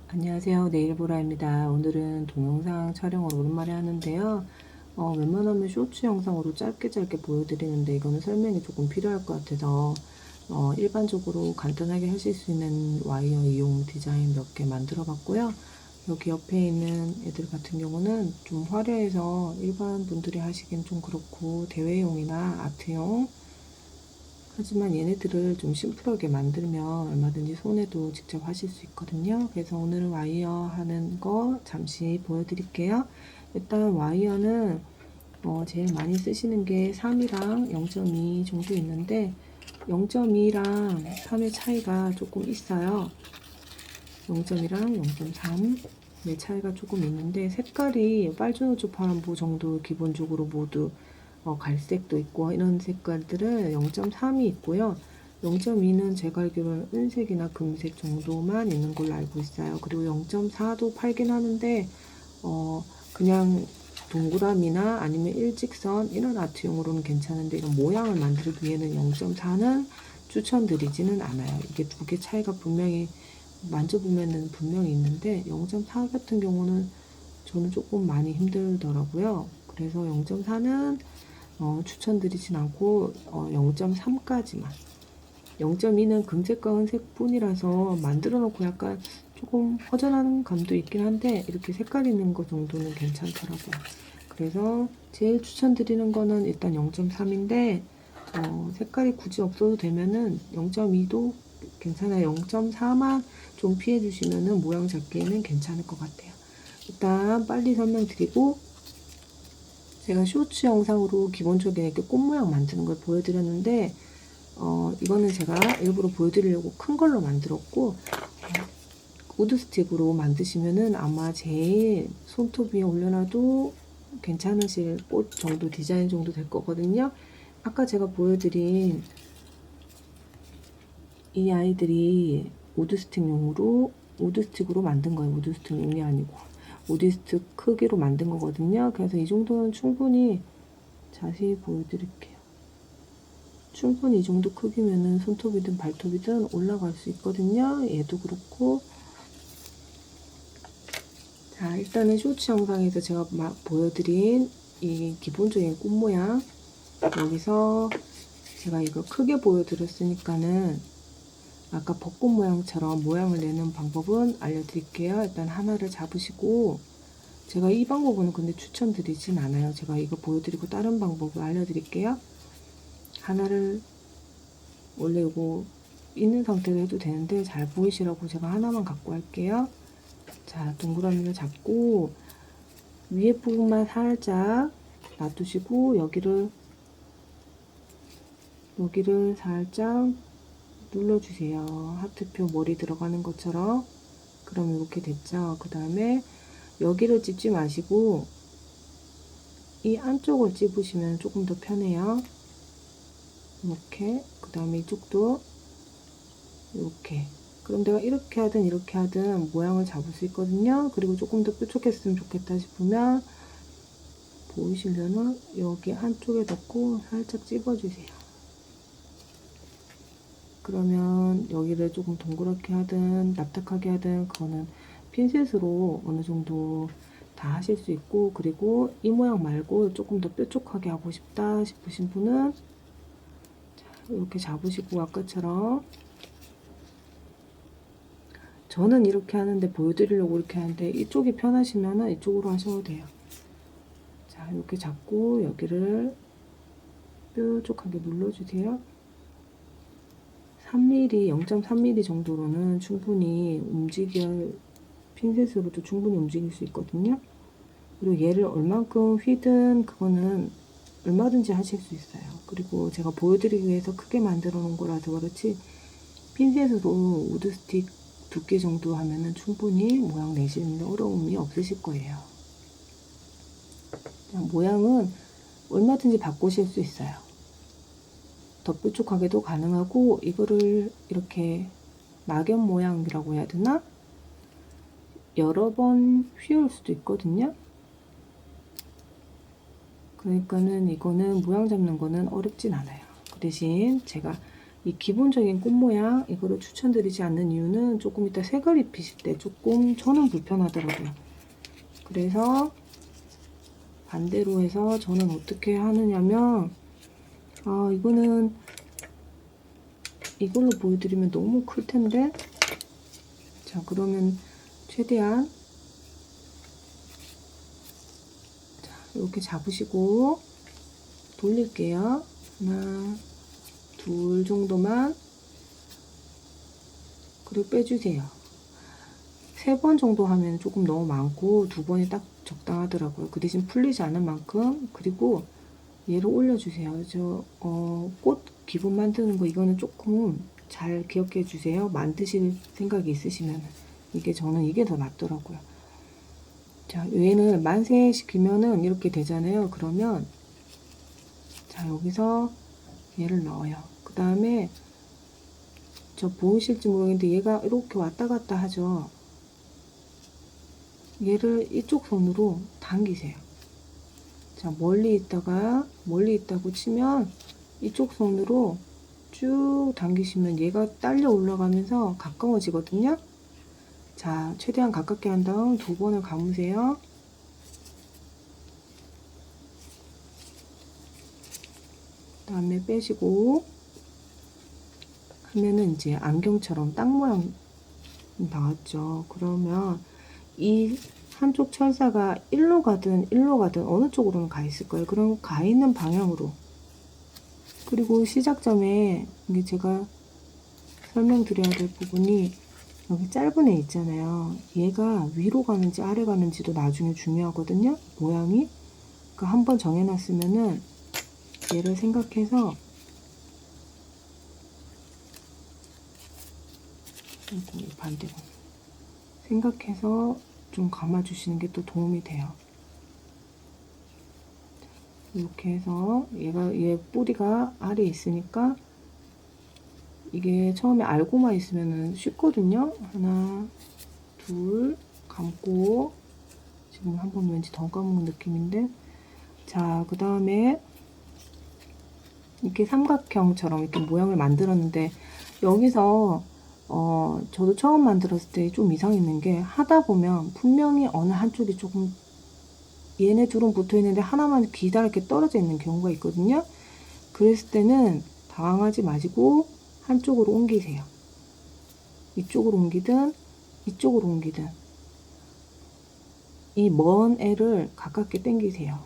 안녕하세요. 네일보라입니다. 오늘은 동영상 촬영을 오랜만에 하는데요. 웬만하면 쇼츠 영상으로 짧게 보여드리는데 이거는 설명이 조금 필요할 것 같아서 일반적으로 간단하게 하실 수 있는 와이어 이용 디자인 몇 개 만들어 봤고요. 여기 옆에 있는 애들 같은 경우는 좀 화려해서 일반 분들이 하시기엔 좀 그렇고 대회용이나 아트용, 하지만 얘네들을 좀 심플하게 만들면 얼마든지 손에도 직접 하실 수 있거든요. 그래서 오늘은 와이어 하는 거 잠시 보여드릴게요. 일단 와이어는 제일 많이 쓰시는 게 3이랑 0.2 정도 있는데 0.2랑 3의 차이가 조금 있어요. 0.2랑 0.3 의 차이가 조금 있는데 색깔이 빨주노초 파란보 정도 기본적으로 모두 갈색도 있고 이런 색깔들은 0.3이 있고요. 0.2는 제가 알기로는 은색이나 금색 정도만 있는 걸로 알고 있어요. 그리고 0.4도 팔긴 하는데 그냥 동그라미나 아니면 일직선 이런 아트용으로는 괜찮은데 이런 모양을 만들기 위해는 0.4는 추천드리지는 않아요. 이게 두 개 차이가 분명히 만져보면은 분명히 있는데 0.4 같은 경우는 저는 조금 많이 힘들더라고요. 그래서 0.4는 추천드리진 않고 0.3까지만 0.2는 금색과 은색 뿐이라서 만들어 놓고 약간 조금 허전한 감도 있긴 한데 이렇게 색깔 있는 거 정도는 괜찮더라고요. 그래서 제일 추천드리는 거는 일단 0.3인데 색깔이 굳이 없어도 되면은 0.2도 괜찮아요. 0.4만 좀 피해 주시면은 모양 잡기에는 괜찮을 것 같아요. 일단 빨리 설명드리고 제가 쇼츠 영상으로 기본적인 이렇게 꽃 모양 만드는 걸 보여드렸는데 이거는 제가 일부러 보여드리려고 큰 걸로 만들었고 우드 스틱으로 만드시면은 아마 제일 손톱 위에 올려놔도 괜찮으실 꽃 정도 디자인 정도 될 거거든요. 아까 제가 보여드린 이 아이들이 우드스틱으로 만든 거예요. 우드스틱용이 아니고 우드스틱 크기로 만든 거거든요. 그래서 이 정도는 충분히 자세히 보여드릴게요. 충분히 이 정도 크기면은 손톱이든 발톱이든 올라갈 수 있거든요. 얘도 그렇고. 자, 일단은 쇼츠 영상에서 제가 막 보여드린 이 기본적인 꽃 모양, 여기서 제가 이거 크게 보여드렸으니까는 아까 벚꽃 모양처럼 모양을 내는 방법은 알려드릴게요. 일단 하나를 잡으시고, 제가 이 방법은 근데 추천드리진 않아요. 제가 이거 보여드리고 다른 방법을 알려드릴게요. 하나를 원래 이거 있는 상태로 해도 되는데 잘 보이시라고 제가 하나만 갖고 할게요. 자, 동그라미를 잡고 위에 부분만 살짝 놔두시고 여기를 살짝 눌러주세요. 하트표 머리 들어가는 것처럼. 그럼 이렇게 됐죠. 그 다음에 여기를 찝지 마시고 이 안쪽을 찝으시면 조금 더 편해요. 이렇게. 그 다음에 이쪽도 이렇게. 그럼 내가 이렇게 하든 모양을 잡을 수 있거든요. 그리고 조금 더 뾰족했으면 좋겠다 싶으면 보이시려나? 여기 한쪽에 넣고 살짝 찝어주세요. 그러면 여기를 조금 동그랗게 하든 납작하게 하든 그거는 핀셋으로 어느 정도 다 하실 수 있고, 그리고 이 모양 말고 조금 더 뾰족하게 하고 싶다 싶으신 분은 이렇게 잡으시고 아까처럼 저는 이렇게 하는데 보여드리려고 이렇게 하는데 이쪽이 편하시면 이쪽으로 하셔도 돼요. 자, 이렇게 잡고 여기를 뾰족하게 눌러주세요. 3mm, 0.3mm 정도로는 충분히 핀셋으로도 충분히 움직일 수 있거든요. 그리고 얘를 얼만큼 휘든 그거는 얼마든지 하실 수 있어요. 그리고 제가 보여드리기 위해서 크게 만들어 놓은 거라서 그렇지 핀셋으로 우드스틱 두께 정도 하면은 충분히 모양 내시는 데 어려움이 없으실 거예요. 모양은 얼마든지 바꾸실 수 있어요. 더 뾰족하게도 가능하고 이거를 이렇게 낙엽 모양이라고 해야 되나? 여러 번 휘울 수도 있거든요. 그러니까는 이거는 모양 잡는 거는 어렵진 않아요. 그 대신 제가 이 기본적인 꽃 모양 이거를 추천드리지 않는 이유는 조금 이따 색을 입히실 때 조금 저는 불편하더라고요. 그래서 반대로 해서 저는 어떻게 하느냐면, 이거는 이걸로 보여드리면 너무 클 텐데, 자, 그러면 최대한 자, 이렇게 잡으시고 돌릴게요. 하나, 둘 정도만. 그리고 빼주세요. 3번 정도 하면 조금 너무 많고 2번이 딱 적당하더라고요. 그 대신 풀리지 않은 만큼. 그리고 얘를 올려주세요. 꽃 기본 만드는 거 이거는 조금 잘 기억해 주세요. 만드실 생각이 있으시면 저는 이게 더 낫더라고요. 자, 얘는 만세 시키면은 이렇게 되잖아요. 그러면 자, 여기서 얘를 넣어요. 그 다음에 저 보이실지 모르겠는데 얘가 이렇게 왔다 갔다 하죠. 얘를 이쪽 손으로 당기세요. 자, 멀리 있다고 치면 이쪽 손으로 쭉 당기시면 얘가 딸려 올라가면서 가까워지거든요. 자, 최대한 가깝게 한 다음 2번을 감으세요. 그 다음에 빼시고 하면은 이제 안경처럼 땅 모양 나왔죠. 그러면 이 한쪽 철사가 일로 가든 어느 쪽으로는 가 있을 거예요. 그럼 가 있는 방향으로. 그리고 시작점에 이게 제가 설명드려야 될 부분이 여기 짧은 애 있잖아요. 얘가 위로 가는지 아래 가는지도 나중에 중요하거든요. 모양이. 그러니까 한번 정해놨으면은 얘를 생각해서 반대로 생각해서 좀 감아주시는 게 또 도움이 돼요. 이렇게 해서 얘 뿌리가 아래에 있으니까 이게 처음에 알고만 있으면 쉽거든요. 하나, 둘, 감고 지금 한번 왠지 더 감은 느낌인데 자, 그 다음에 이렇게 삼각형처럼 이렇게 모양을 만들었는데 여기서 저도 처음 만들었을 때 좀 이상했는 게 하다 보면 분명히 어느 한쪽이 조금 얘네 둘은 붙어 있는데 하나만 기다랗게 떨어져 있는 경우가 있거든요. 그랬을 때는 당황하지 마시고 한쪽으로 옮기세요. 이쪽으로 옮기든 이쪽으로 옮기든 이 먼 애를 가깝게 당기세요.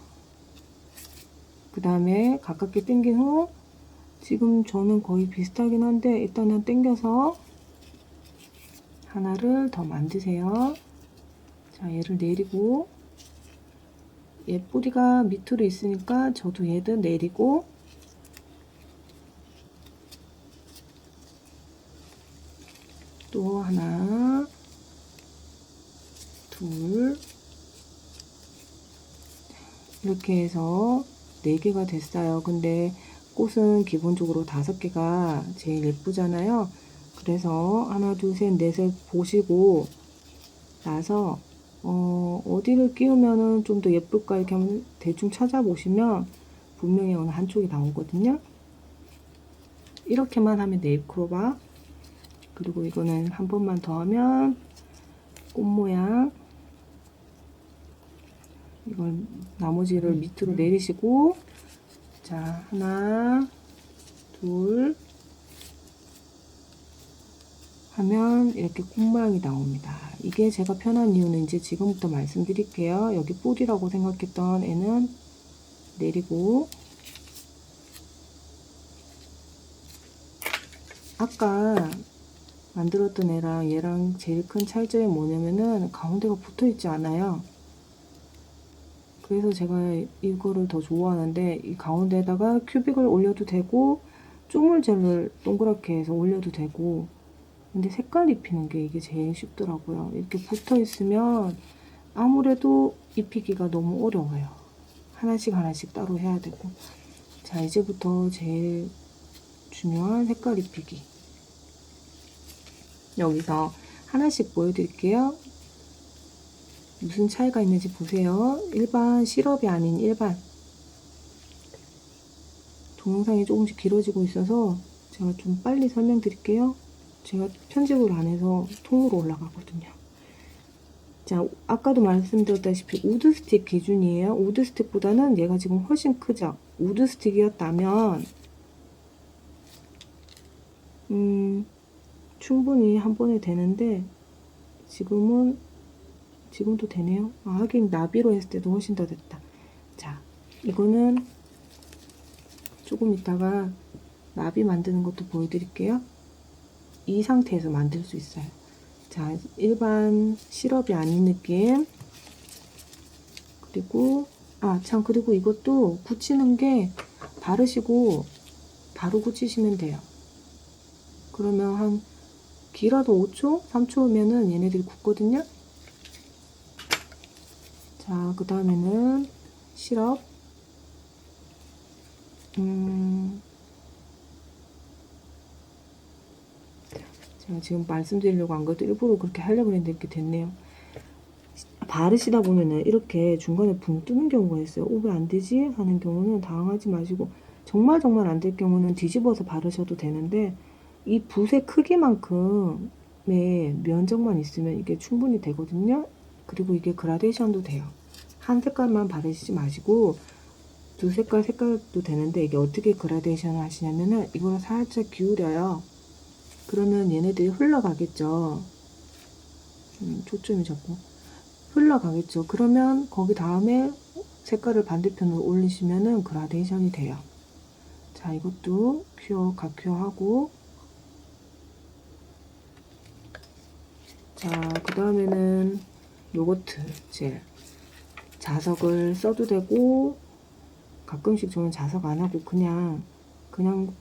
그 다음에 가깝게 당긴 후 지금 저는 거의 비슷하긴 한데 일단은 당겨서 하나를 더 만드세요. 자, 얘를 내리고 얘 뿌리가 밑으로 있으니까 저도 얘도 내리고 또 하나, 둘 이렇게 해서 4개가 됐어요. 근데 꽃은 기본적으로 5개가 제일 예쁘잖아요. 그래서 하나, 둘, 셋, 넷을 보시고 나서 어디를 끼우면은 좀 더 예쁠까 이렇게 한번 대충 찾아보시면 분명히 어느 한쪽이 나오거든요. 이렇게만 하면 네잎크로바. 그리고 이거는 한 번만 더 하면 꽃 모양. 이걸 나머지를 밑으로 내리시고 자, 하나, 둘 하면 이렇게 꽃 모양이 나옵니다. 이게 제가 편한 이유는 이제 지금부터 말씀드릴게요. 여기 뿌리라고 생각했던 애는 내리고 아까 만들었던 애랑 얘랑 제일 큰 차이점이 뭐냐면은 가운데가 붙어 있지 않아요. 그래서 제가 이거를 더 좋아하는데 이 가운데에다가 큐빅을 올려도 되고 쪼물젤을 동그랗게 해서 올려도 되고 근데 색깔 입히는 게 이게 제일 쉽더라고요. 이렇게 붙어 있으면 아무래도 입히기가 너무 어려워요. 하나씩 따로 해야 되고 자, 이제부터 제일 중요한 색깔 입히기 여기서 하나씩 보여드릴게요. 무슨 차이가 있는지 보세요. 일반 시럽이 아닌 일반 동영상이 조금씩 길어지고 있어서 제가 좀 빨리 설명드릴게요. 제가 편집을 안 해서 통으로 올라가거든요. 자, 아까도 말씀드렸다시피 우드 스틱 기준이에요. 우드 스틱보다는 얘가 지금 훨씬 크죠. 우드 스틱이었다면 충분히 한 번에 되는데 지금도 되네요. 아, 하긴 나비로 했을 때도 훨씬 더 됐다. 자, 이거는 조금 이따가 나비 만드는 것도 보여드릴게요. 이 상태에서 만들 수 있어요. 자, 일반 시럽이 아닌 느낌. 그리고 참, 그리고 이것도 굳히는 게 바르시고 바로 굳히시면 돼요. 그러면 한 길어도 5초? 3초면은 얘네들이 굳거든요. 자, 그 다음에는 시럽. 제가 지금 말씀드리려고 안 그래도 일부러 그렇게 하려고 했는데 이렇게 됐네요. 바르시다 보면은 이렇게 중간에 붕 뜨는 경우가 있어요. 왜 안 되지? 하는 경우는 당황하지 마시고, 정말 안 될 경우는 뒤집어서 바르셔도 되는데, 이 붓의 크기만큼의 면적만 있으면 이게 충분히 되거든요. 그리고 이게 그라데이션도 돼요. 한 색깔만 바르시지 마시고 두 색깔도 되는데, 이게 어떻게 그라데이션을 하시냐면은 이거를 살짝 기울여요. 그러면 얘네들이 흘러가겠죠. 초점이 자꾸 흘러가겠죠. 그러면 거기 다음에 색깔을 반대편으로 올리시면은 그라데이션이 돼요. 자, 이것도 각큐어하고, 자, 그 다음에는 요거트 젤. 자석을 써도 되고, 가끔씩 저는 자석 안 하고 그냥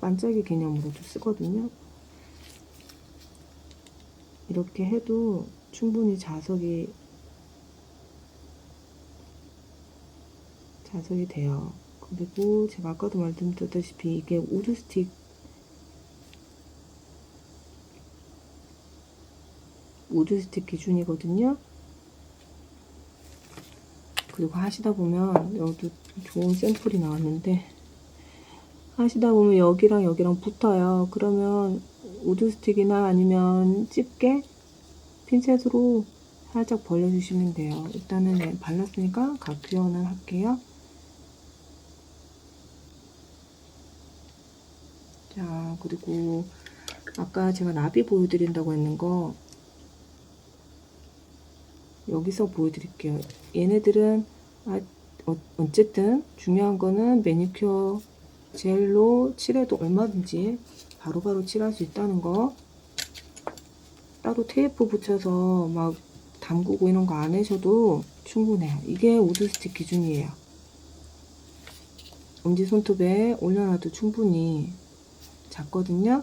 반짝이 개념으로도 쓰거든요. 이렇게 해도 충분히 자석이 돼요. 그리고 제가 아까도 말씀드렸다시피 이게 우드 스틱 기준이거든요. 그리고 하시다 보면 여기도 좋은 샘플이 나왔는데, 하시다 보면 여기랑 붙어요. 그러면 우드 스틱이나 아니면 집게 핀셋으로 살짝 벌려주시면 돼요. 일단은 발랐으니까 각큐어는 할게요. 자, 그리고 아까 제가 나비 보여드린다고 했는 거 여기서 보여드릴게요. 얘네들은 어쨌든 중요한 거는 매니큐어 젤로 칠해도 얼마든지 바로바로 칠할 수 있다는 거. 따로 테이프 붙여서 막 담그고 이런 거 안 하셔도 충분해요. 이게 우드 스틱 기준이에요. 엄지손톱에 올려놔도 충분히 작거든요.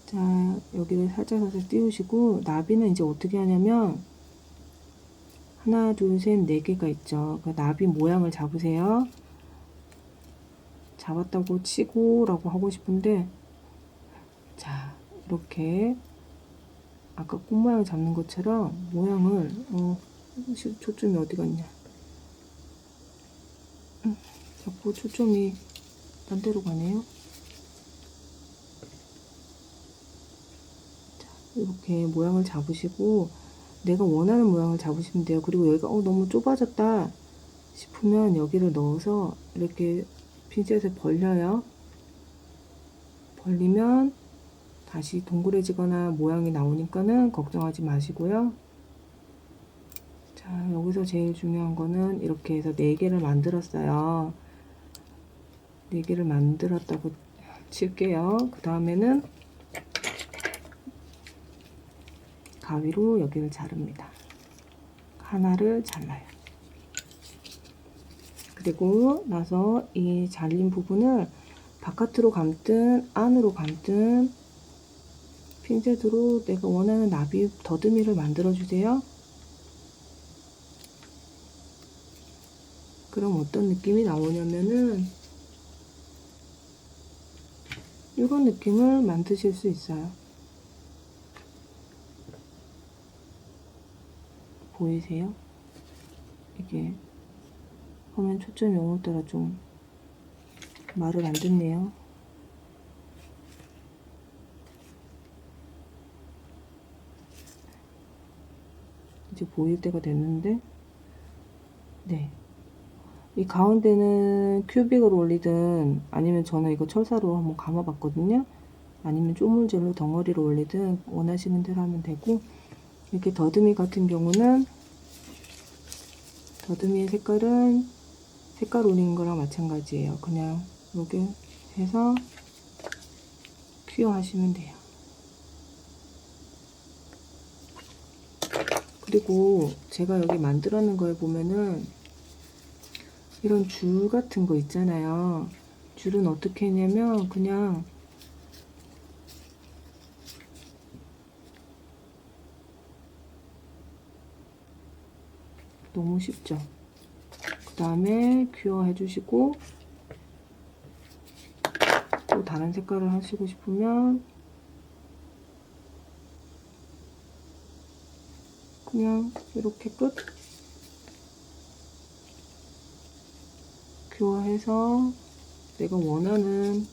자, 여기를 살짝 띄우시고, 나비는 이제 어떻게 하냐면 하나, 둘, 셋, 네 개가 있죠. 그 나비 모양을 잡으세요. 잡았다고 치고 라고 하고 싶은데, 자, 이렇게 아까 꽃 모양 잡는 것처럼 모양을 초점이 어디 갔냐, 자꾸 초점이 딴 데로 가네요. 자, 이렇게 모양을 잡으시고 내가 원하는 모양을 잡으시면 돼요. 그리고 여기가 너무 좁아졌다 싶으면 여기를 넣어서 이렇게 핀셋을 벌려요. 벌리면 다시 동그래지거나 모양이 나오니까는 걱정하지 마시고요. 자, 여기서 제일 중요한 거는 이렇게 해서 4개를 만들었어요. 4개를 만들었다고 칠게요. 그 다음에는 가위로 여기를 자릅니다. 하나를 잘라요. 그리고 나서 이 잘린 부분을 바깥으로 감든 안으로 감든 핀셋으로 내가 원하는 나비 더듬이를 만들어 주세요. 그럼 어떤 느낌이 나오냐면은 이런 느낌을 만드실 수 있어요. 보이세요? 이게 화면 초점이 오늘따라 좀 말을 안 듣네요. 이제 보일 때가 됐는데, 네. 이 가운데는 큐빅으로 올리든 아니면 저는 이거 철사로 한번 감아봤거든요. 아니면 쪼물젤로 덩어리로 올리든 원하시는 대로 하면 되고, 이렇게 더듬이 같은 경우는 더듬이의 색깔은 색깔 올리는 거랑 마찬가지예요. 그냥 이렇게 해서 큐어 하시면 돼요. 그리고 제가 여기 만들어 놓은 거에 보면은 이런 줄 같은 거 있잖아요. 줄은 어떻게 했냐면 그냥 너무 쉽죠. 그 다음에 큐어 해주시고, 또 다른 색깔을 하시고 싶으면 그냥 이렇게 끝 큐어해서 내가 원하는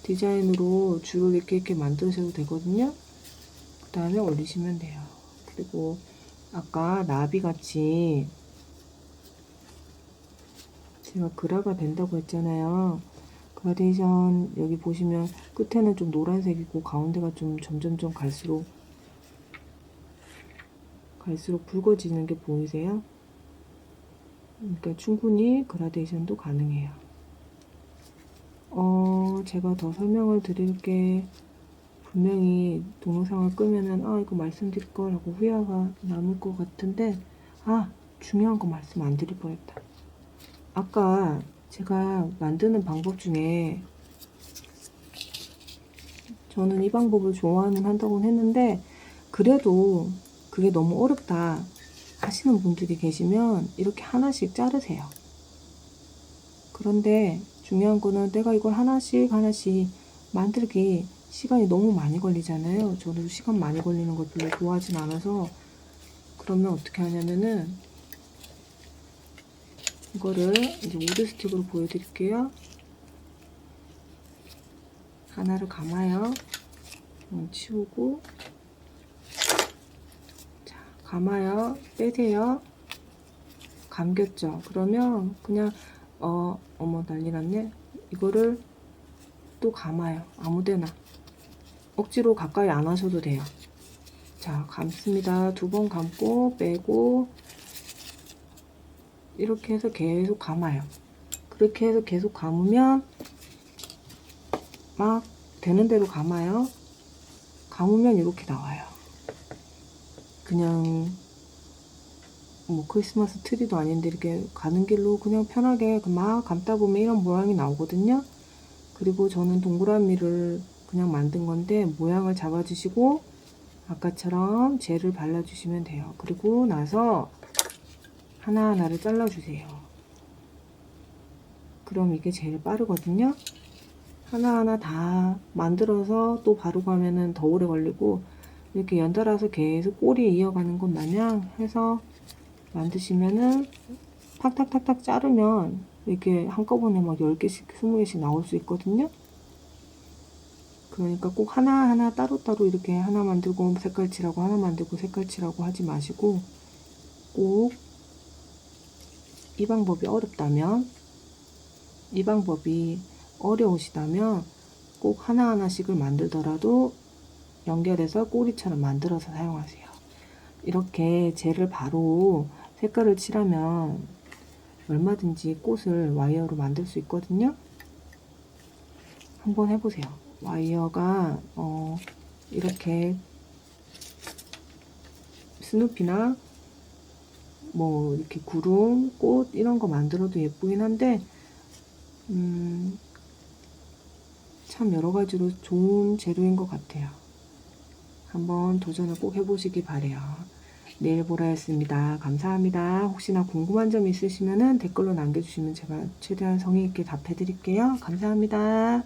디자인으로 줄을 이렇게 만드셔도 되거든요. 그 다음에 올리시면 돼요. 그리고 아까 나비같이 제가 그라가 된다고 했잖아요. 그라데이션 여기 보시면 끝에는 좀 노란색이고 가운데가 좀 점점점 갈수록 붉어지는 게 보이세요? 그러니까 충분히 그라데이션도 가능해요. 제가 더 설명을 드릴 게 분명히 동영상을 끄면은 이거 말씀드릴 거라고 후회가 남을 것 같은데 중요한 거 말씀 안 드릴 뻔했다. 아까 제가 만드는 방법 중에 저는 이 방법을 좋아는 한다고는 했는데 그래도 그게 너무 어렵다 하시는 분들이 계시면 이렇게 하나씩 자르세요. 그런데 중요한 거는 내가 이걸 하나씩 만들기 시간이 너무 많이 걸리잖아요. 저도 시간 많이 걸리는 걸 별로 좋아하진 않아서 그러면 어떻게 하냐면은 이거를 이제 우드 스틱으로 보여드릴게요. 하나를 감아요. 치우고 자, 감아요. 빼세요. 감겼죠? 그러면 그냥 어머 난리 났네. 이거를 또 감아요. 아무데나. 억지로 가까이 안 하셔도 돼요. 자, 감습니다. 2번 감고 빼고 이렇게 해서 계속 감아요. 그렇게 해서 계속 감으면 막 되는 대로 감아요. 감으면 이렇게 나와요. 그냥 뭐 크리스마스 트리도 아닌데 이렇게 가는 길로 그냥 편하게 막 감다 보면 이런 모양이 나오거든요. 그리고 저는 동그라미를 그냥 만든 건데 모양을 잡아주시고 아까처럼 젤을 발라주시면 돼요. 그리고 나서 하나하나를 잘라주세요. 그럼 이게 제일 빠르거든요. 하나하나 다 만들어서 또 바르고 하면은 더 오래 걸리고 이렇게 연달아서 계속 꼬리에 이어가는 것 마냥 해서 만드시면은 탁탁탁탁 자르면 이렇게 한꺼번에 막 10개씩 20개씩 나올 수 있거든요. 그러니까 꼭 하나하나 따로따로 이렇게 하나 만들고 색깔칠하고 하나 만들고 색깔칠하고 하지 마시고 꼭 이 방법이 어렵다면 이 방법이 어려우시다면 꼭 하나하나씩을 만들더라도 연결해서 꼬리처럼 만들어서 사용하세요. 이렇게 젤을 바로 색깔을 칠하면 얼마든지 꽃을 와이어로 만들 수 있거든요. 한번 해보세요. 와이어가 이렇게 스누피나 뭐 이렇게 구름, 꽃 이런 거 만들어도 예쁘긴 한데 참 여러 가지로 좋은 재료인 것 같아요. 한번 도전을 꼭 해보시기 바래요. 네일보라였습니다. 감사합니다. 혹시나 궁금한 점 있으시면 댓글로 남겨주시면 제가 최대한 성의 있게 답해 드릴게요. 감사합니다.